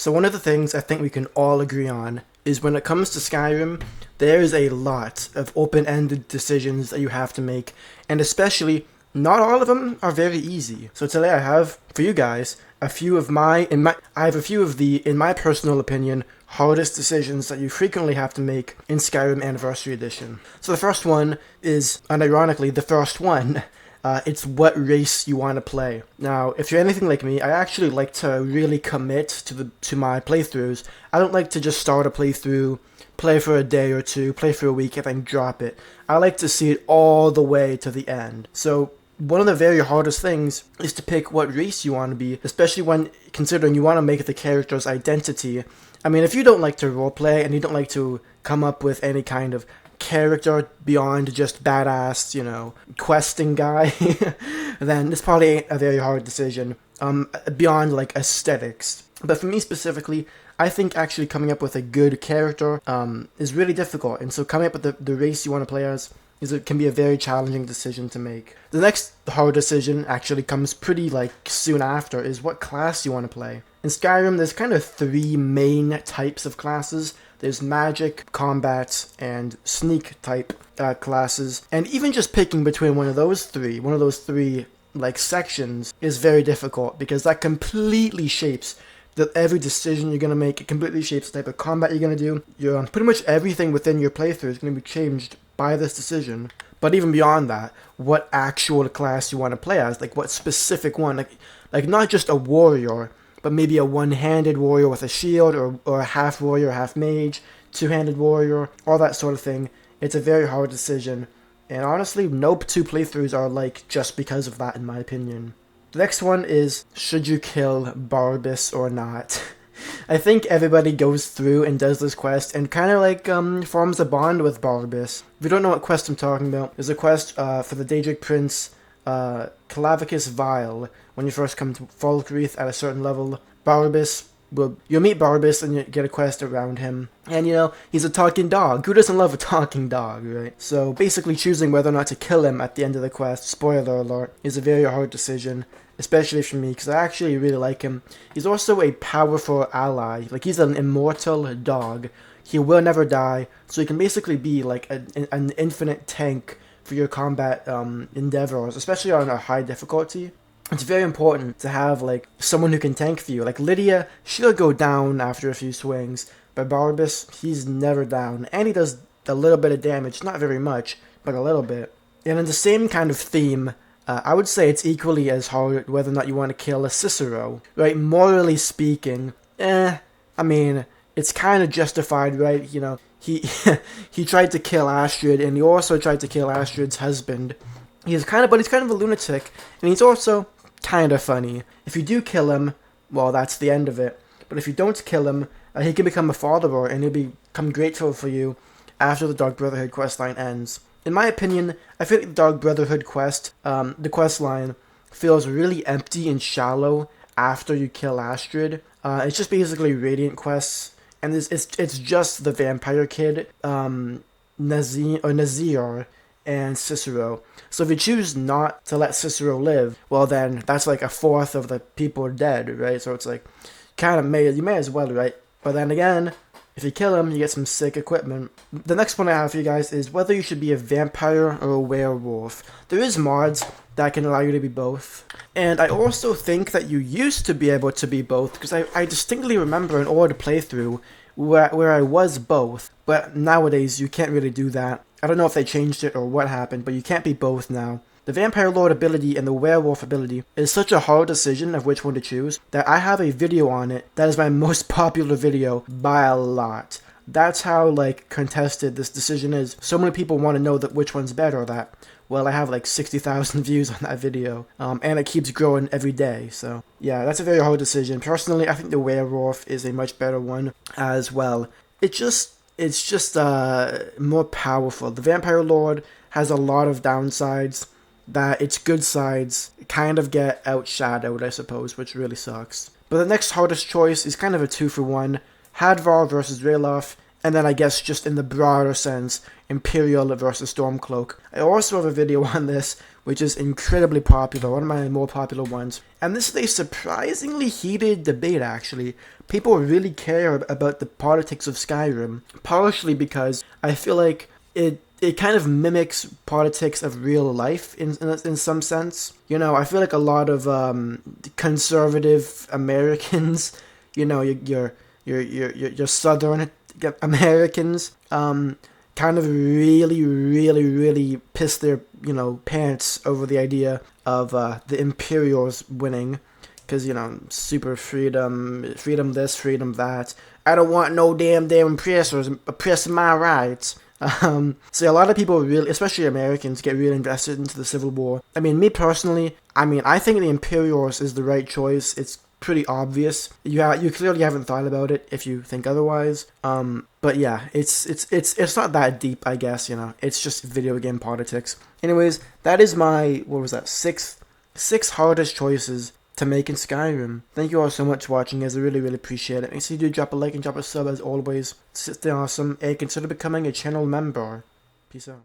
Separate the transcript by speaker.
Speaker 1: So one of the things I think we can all agree on is when it comes to Skyrim, there is a lot of open-ended decisions that you have to make, and especially not all of them are very easy. So today I have for you guys a few of the, in my personal opinion, hardest decisions that you frequently have to make in Skyrim Anniversary Edition. So the first one is, unironically, the first one. It's what race you want to play. Now, if you're anything like me, I actually like to really commit to my playthroughs. I don't like to just start a playthrough, play for a day or two, play for a week, and then drop it. I like to see it all the way to the end. So one of the very hardest things is to pick what race you want to be, especially when considering you want to make the character's identity. I mean, if you don't like to roleplay and you don't like to come up with any kind of character beyond just badass, questing guy, then it's probably a very hard decision, beyond like aesthetics. But for me specifically, I think actually coming up with a good character is really difficult, and so coming up with the race you want to play as can be a very challenging decision to make. The next hard decision actually comes pretty soon after, is what class you want to play. In Skyrim, there's kind of three main types of classes. There's magic, combat, and sneak type classes. And even just picking between one of those three sections is very difficult, because that completely shapes every decision you're going to make. It completely shapes the type of combat you're going to do. Pretty much everything within your playthrough is going to be changed by this decision. But even beyond that, what actual class you want to play as, what specific one, like not just a warrior, but maybe a one-handed warrior with a shield, or a half warrior, half mage, two-handed warrior, all that sort of thing. It's a very hard decision, and honestly, no two playthroughs are like just because of that, in my opinion. The next one is, should you kill Barbas or not? I think everybody goes through and does this quest and kind of forms a bond with Barbas. If you don't know what quest I'm talking about, there's a quest for the Daedric Prince, Clavicus Vile. When you first come to Falkreath at a certain level, you'll meet Barbas and you get a quest around him. And he's a talking dog. Who doesn't love a talking dog, right? So basically choosing whether or not to kill him at the end of the quest, spoiler alert, is a very hard decision. Especially for me, because I actually really like him. He's also a powerful ally. He's an immortal dog. He will never die, so he can basically be an infinite tank for your combat endeavors, especially on a high difficulty. It's very important to have someone who can tank for you. Lydia, she'll go down after a few swings, but Barbas, he's never down, and he does a little bit of damage, not very much, but a little bit. And in the same kind of theme, I would say it's equally as hard whether or not you want to kill a Cicero, right? Morally speaking, I mean, it's kind of justified, right? He he tried to kill Astrid, and he also tried to kill Astrid's husband. He's kind of a lunatic, and he's also kind of funny. If you do kill him, well, that's the end of it. But if you don't kill him, he can become a follower, and he'll become grateful for you after the Dark Brotherhood questline ends. In my opinion, I feel like the Dark Brotherhood quest, the quest line, feels really empty and shallow after you kill Astrid. It's just basically Radiant quests, and it's just the Vampire Kid, Nazir, and Cicero. So if you choose not to let Cicero live, well then, that's a fourth of the people dead, right? So it's you may as well, right? But then again, if you kill him, you get some sick equipment. The next one I have for you guys is whether you should be a vampire or a werewolf. There is mods that can allow you to be both. And I also think that you used to be able to be both, because I distinctly remember an older playthrough where I was both. But nowadays, you can't really do that. I don't know if they changed it or what happened, but you can't be both now. The Vampire Lord ability and the Werewolf ability is such a hard decision of which one to choose that I have a video on it that is my most popular video by a lot. That's how contested this decision is. So many people want to know which one's better. Well, I have 60,000 views on that video, and it keeps growing every day. So yeah, that's a very hard decision. Personally, I think the Werewolf is a much better one as well. It's just more powerful. The Vampire Lord has a lot of downsides that its good sides kind of get outshadowed, I suppose, which really sucks. But the next hardest choice is kind of a 2-for-1. Hadvar versus Ralof And then I guess just in the broader sense, Imperial versus Stormcloak. I also have a video on this, which is incredibly popular, one of my more popular ones. And this is a surprisingly heated debate, actually. People really care about the politics of Skyrim, partially because I feel like it kind of mimics politics of real life in some sense. You know, I feel like a lot of conservative Americans, you know, your Southern Americans, kind of really piss their, you know, pants over the idea of the Imperials winning. Because, you know, super freedom this, freedom that. I don't want no damn oppressors oppressing my rights. So a lot of people really, especially Americans, get really invested into the Civil War. I mean, me personally, I think the Imperials is the right choice. It's pretty obvious. You clearly haven't thought about it if you think otherwise. But yeah, it's not that deep, I guess, you know. It's just video game politics. Anyways, that is my, what was that, six hardest choices to make in Skyrim. Thank you all so much for watching, guys. I really appreciate it. Make sure you do drop a like and drop a sub as always. Stay awesome and consider becoming a channel member. Peace out.